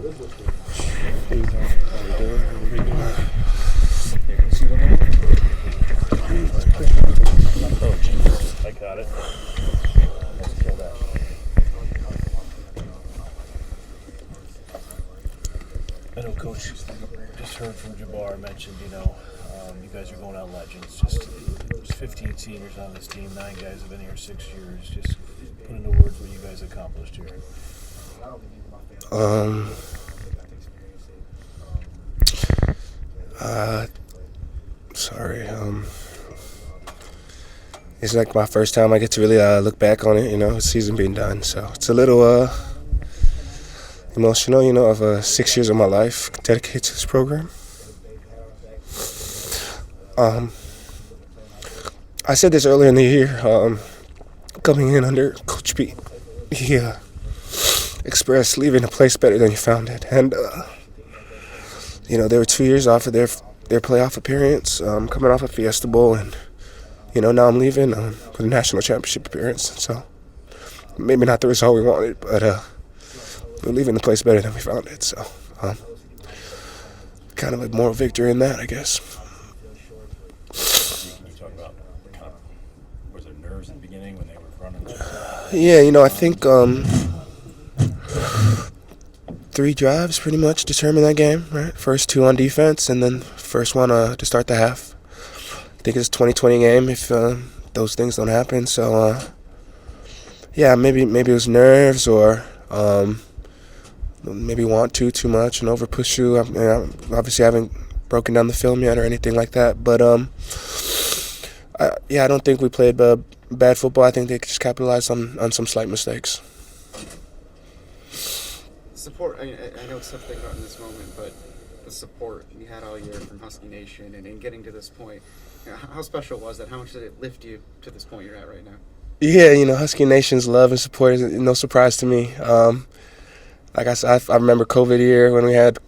I got it. Let's kill that. I know Coach just heard from Jabbar mentioned, you guys are going out legends. There's 15 seniors on this team, 9 guys have been here 6 years. Just put into words what you guys accomplished here. Sorry. It's like my first time I get to really look back on it, the season being done. So it's a little emotional, of 6 years of my life dedicated to this program. I said this earlier in the year, coming in under Coach Pete. He expressed leaving a place better than you found it. And, they were 2 years off of their playoff appearance, coming off a Fiesta Bowl, and, now I'm leaving for the national championship appearance. So maybe not the result we wanted, but we're leaving the place better than we found it. So kind of a moral victory in that, I guess. Can you talk about was there nerves in the beginning when they were running? Yeah, I think 3 drives pretty much determined that game, right? First 2 on defense, and then first one to start the half. I think it's a 20-20 game if those things don't happen. So, maybe it was nerves or maybe want too much and over push you. Obviously, I haven't broken down the film yet or anything like that. But, I don't think we played bad football. I think they just capitalized on some slight mistakes. Support, I know it's tough to think about in this moment, but the support you had all year from Husky Nation and in getting to this point, how special was that? How much did it lift you to this point you're at right now? Yeah, Husky Nation's love and support is no surprise to me. Like I said, I remember COVID year when we had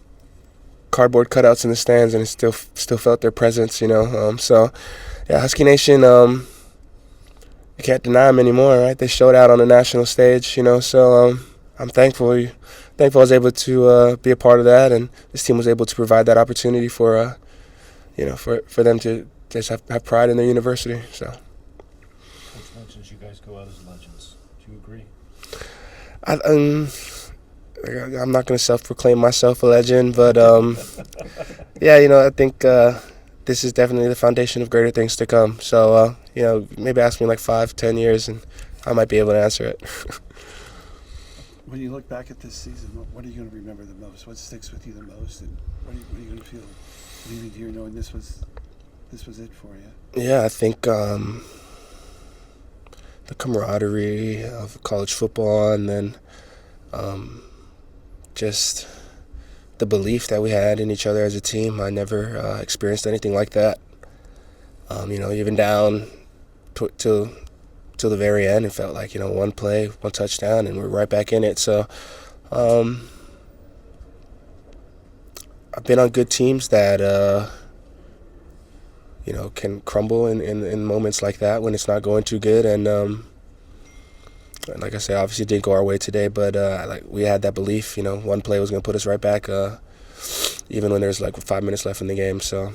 cardboard cutouts in the stands and it still felt their presence, So, yeah, Husky Nation, you can't deny them anymore, right? They showed out on the national stage, So I'm thankful I was able to be a part of that, and this team was able to provide that opportunity for them to just have pride in their university. So. Coach mentions you guys go out as legends. Do you agree? I'm not going to self-proclaim myself a legend, but I think this is definitely the foundation of greater things to come. So maybe ask me like 5-10 years, and I might be able to answer it. When you look back at this season, what are you going to remember the most? What sticks with you the most, and what are you going to feel leaving here knowing this was it for you? Yeah, I think the camaraderie of college football, and then just the belief that we had in each other as a team. I never experienced anything like that. Even down till the very end, it felt like, one play, one touchdown, and we're right back in it. So I've been on good teams that, can crumble in moments like that when it's not going too good. And like I said, obviously it didn't go our way today, but we had that belief, one play was going to put us right back, even when there's 5 minutes left in the game. So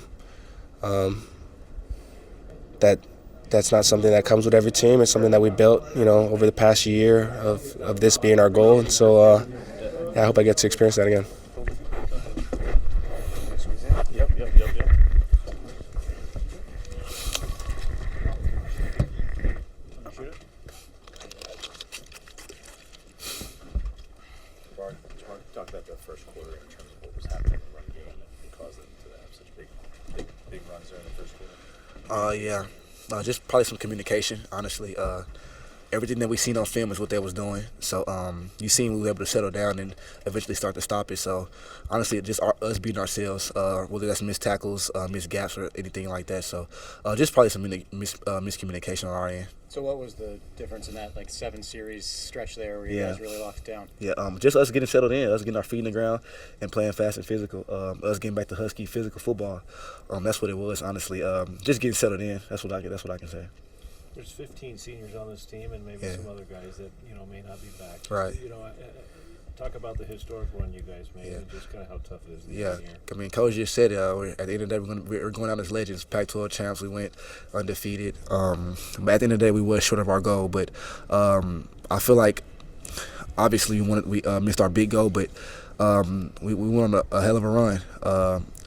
that's not something that comes with every team. It's something that we built, over the past year of this being our goal. And so, I hope I get to experience that again. Yep. Talk about the first quarter in terms of what was happening in the run game and caused them to have such big runs there in the first quarter. Yeah. Just probably some communication, honestly. Everything that we seen on film is what they was doing. So you seen we were able to settle down and eventually start to stop it. So honestly, just us beating ourselves, whether that's missed tackles, missed gaps, or anything like that. So just probably some miscommunication on our end. So what was the difference in that 7-series stretch there where you guys really locked down? Yeah, just us getting settled in, us getting our feet in the ground and playing fast and physical. Us getting back to Husky physical football. That's what it was, honestly. Just getting settled in. That's what I can say. There's 15 seniors on this team, and maybe some other guys that may not be back. Right. Talk about the historic run you guys made Yeah. and just kind of how tough it is. Yeah, Here. I mean, Coach just said it. At the end of the day, we're going out as legends. Pac-12 champs. We went undefeated. But at the end of the day, we was short of our goal. But I feel like obviously we missed our big goal, but we went on a hell of a run.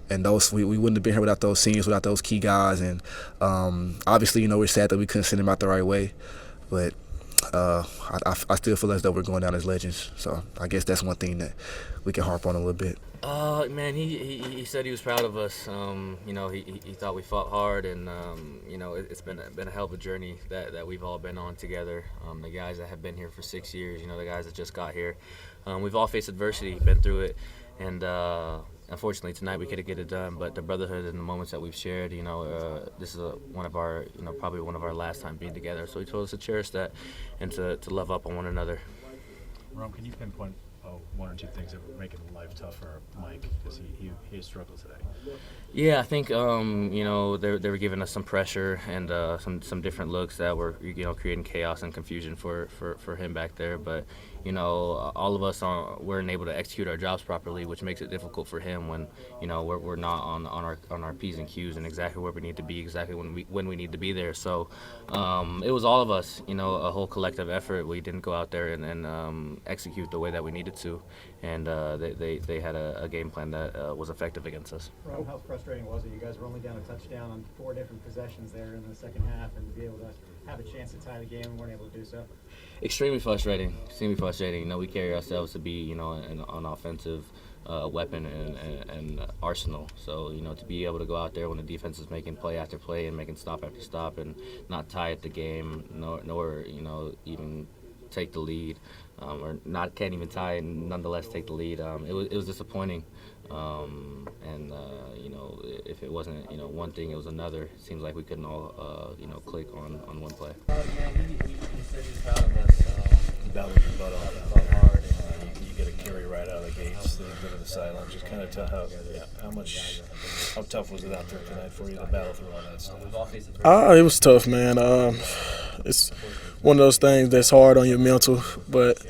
And we wouldn't have been here without those seniors, without those key guys. And obviously, we're sad that we couldn't send them out the right way. But I still feel as though we're going down as legends. So I guess that's one thing that we can harp on a little bit. Man, he said he was proud of us. He thought we fought hard, and it's been a hell of a journey that we've all been on together. The guys that have been here for 6 years, the guys that just got here, we've all faced adversity, been through it, and unfortunately tonight we couldn't get it done. But the brotherhood and the moments that we've shared, this is one of our, probably one of our last time being together. So he told us to cherish that and to love up on one another. Rom, can you pinpoint one or two things that were making life tough for Mike because he has struggled today? Yeah, I think they were giving us some pressure and some different looks that were creating chaos and confusion for him back there. But all of us weren't able to execute our jobs properly, which makes it difficult for him when we're not on our P's and Q's and exactly where we need to be, exactly when we need to be there. So it was all of us, a whole collective effort. We didn't go out there and execute the way that we needed to, and they had a game plan that was effective against us. Rob, how frustrating was it? You guys were only down a touchdown on 4 different possessions there in the second half, and to be able to have a chance to tie the game and weren't able to do so. Extremely frustrating. We carry ourselves to be, an offensive weapon and arsenal. So, to be able to go out there when the defense is making play after play and making stop after stop and not tie at the game, nor even take the lead, or can't even tie and nonetheless take the lead. It was disappointing. If it wasn't, one thing, it was another. It seems like we couldn't all, click on one play. You said you're proud of us. You battled your butt off, fought hard, and you get a carry right out of the gates. Then you go to the sideline. Just kind of tell how tough was it out there tonight for you to battle through all that stuff? It was tough, man. It's one of those things that's hard on your mental, but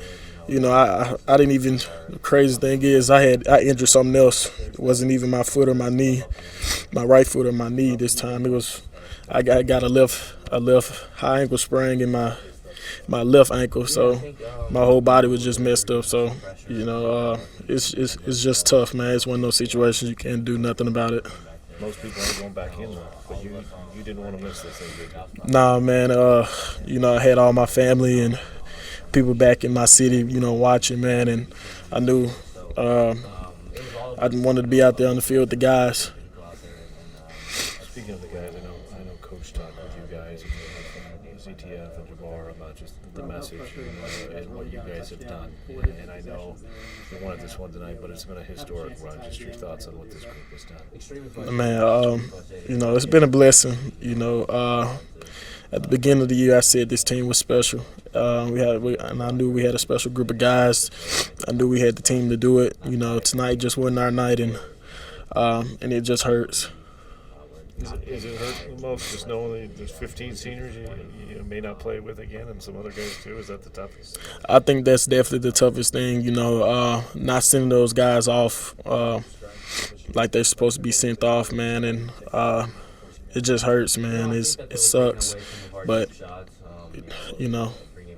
I didn't even. The crazy thing is, I injured something else. It wasn't even my foot or my knee, my right foot or my knee this time. It was I got a left high ankle sprain in my left ankle, so my whole body was just messed up. So it's just tough, man. It's one of those situations you can't do nothing about it. Most people are going back in, but you didn't want to miss this thing, did you? Nah, man. I had all my family and people back in my city, watching, man, and I knew I wanted to be out there on the field with the guys. Speaking of the guys, I know Coach talked with you guys and ZTF and Jabbar about just the message and what you guys have done. And I know you wanted this one tonight, but it's been a historic run. Just your thoughts on what this group has done. Man, it's been a blessing. At the beginning of the year, I said this team was special. And I knew we had a special group of guys. I knew we had the team to do it. Tonight just wasn't our night, and it just hurts. Is it hurt the most just knowing that there's 15 seniors you may not play with again, and some other guys too? Is that the toughest? I think that's definitely the toughest thing. Not sending those guys off like they're supposed to be sent off, man, and it just hurts, man. It sucks, but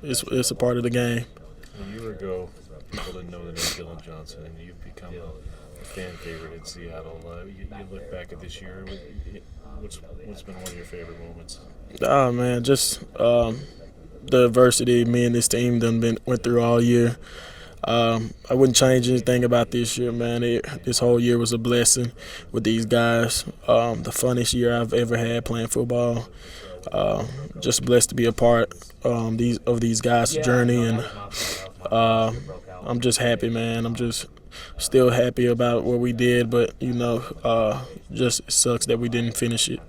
it's a part of the game. A year ago, people didn't know the name Dylan Johnson, and you've become a fan favorite in Seattle. You look back at this year, what's been one of your favorite moments? Man, just the adversity me and this team went through all year. I wouldn't change anything about this year, man. This whole year was a blessing with these guys. The funnest year I've ever had playing football. Just blessed to be a part of these guys' journey, and I'm just happy, man. I'm just still happy about what we did, but just it sucks that we didn't finish it.